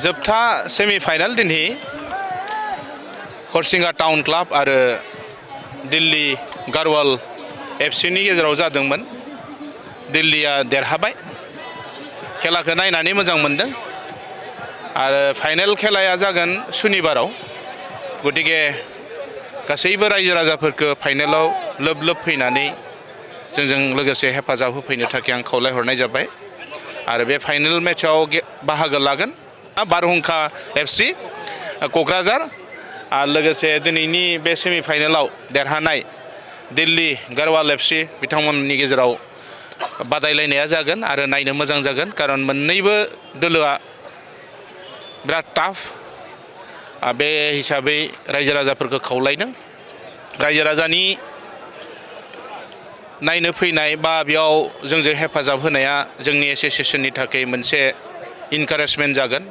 जोबथा सेमि फाइनाल दिनै Harisinga town club आरो दिल्ली गारवाल एफसीनि गेजेराव जादोंमोन। दिल्लीया देरहाबाय। खेलाखौ नायनानै मोजां मोनदों आरो फाइनाल खेलाया जागोन सुनिबाराव। गतिके गासैबो रायजो राजाफोरखौ फाइनालाव लोब लोब फैनानै जोंजों लोगोसे हेफाजाब होफैनो थाखाय आं खावलायहरनाय जाबाय आरो बे फाइनाल मेचआव बाहागो लागोन बारहुंखा एफसी क'क्राझार आरो लोगोसे दिनैनि बे सेमि फाइनालाव देरहानाय दिल्ली गारवाल एफसी बिथांमोननि गेजेराव बादायलायनाया जागोन आरो नायनो मोजां जागोन खारन मोननैबो दोलोआ बिराद टाफ। बे हिसाबै रायजो राजाफोरखौ खावलायदों रायजो राजानि नायनो फैनाय बा बेयाव जोंजों हेफाजाब होनाया जोंनि एसोसिएशननि थाखाय मोनसे इनकारेजमेन्ट जागोन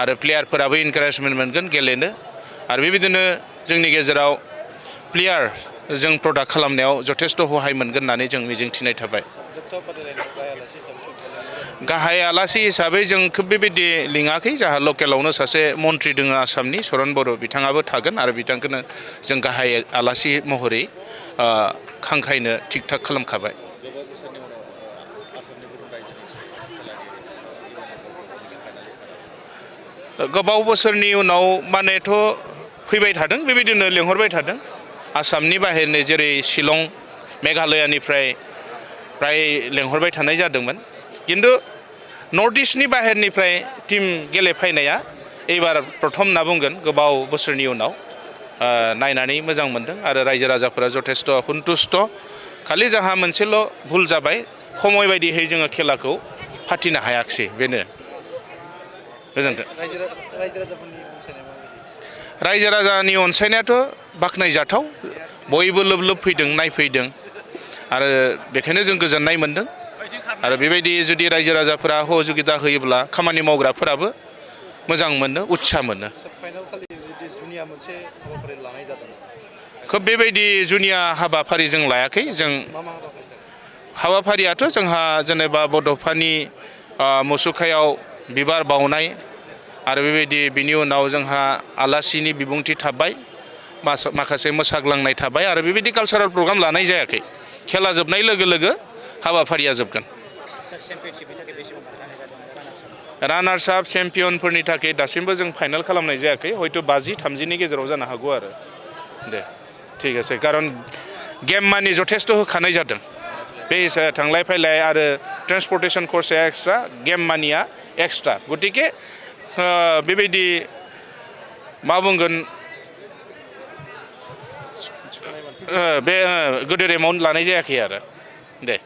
आरो प्लेयारफोराबो इनकारेजमेन्ट मोनगोन गेलेनो आरो बेबायदिनो जोंनि गेजेराव प्लेयार जों प्रडाक्ट खालामनायाव जथेस्थ' सहाय मोनगोन होननानै जों मिजिंथिनाय थाबाय। गाहाय आलासि हिसाबै जों खोब बेबायदि लिङाखै जोंहा लकेलावनो सासे मन्त्रि दङ आसामनि सरन बर' बिथाङाबो थागोन आरो बिथांखौनो जों गाहाय आलासि महरै हांख्रायनो थिग थाक खालामखाबाय। गोबाव बोसोरनि उनाव मानेथ' फैबाय थादों बेबायदिनो लेंहरबाय थादों आसामनि बाहेरनि जेरै शिलं मेघालयानिफ्राय प्राय लेंहरबाय थानाय जादोंमोन खिन्थु नर्थ इस्टनि बाहेरनिफ्राय टिम गेलेफैनाया एबार प्रथम होनना बुंगोन गोबाव बोसोरनि उनाव नायनानै मोजां मोनदों आरो रायजो राजाफोरा जथेस्थ' सन्तुष्ट'। खालि जोंहा मोनसेल' भुल जाबाय समय बायदियै जोङो खेलाखौ फाथिनो हायाखिसै बेनो। गोजोन्थों। रायजो राजानि अनसायनायाथ' बाख्नायजाथाव बयबो लोब लोब फैदों नायफैदों आरो बेखायनो जों गोजोननाय मोनदों आरो बेबायदि जुदि रायजो राजाफोरा सहजुगिता होयोब्ला खामानि मावग्राफोराबो मोजां मोनो उत्सा मोनो। खोब बेबायदि जुनिया हाबाफारि जों लायाखै जों हाबाफारियाथ' जोंहा जेनेबा बड'फानि मुसुखायाव बिबार बावनाय आरो बेबायदि बिनि उनाव जोंहा आलासिनि बिबुंथि थाबाय माखासे मोसाग्लांनाय थाबाय आरो बेबायदि कालसारेल प्रग्राम लानाय जायाखै। खेला जोबनाय लोगो लोगो हाबाफारिया जोबगोन। रानार्स आप चेम्पियनफोरनि थाखाय दासिमबो जों फाइनाल खालामनाय जायाखै हयथ' 50-30नि गेजेराव जानो हागौ आरो दे थिग আছে खारन गेम मानि जथेस्थ' होखानाय जादों बे थांलाय फैलाय आरो ट्रेन्सपर्टेसन खरसाया एक्सट्रा गेम मानिया एक्सट्रा गतिके बेबायदि मा बुंगोन बे गोदोर एमाउन्ट लानाय जायाखै आरो दे।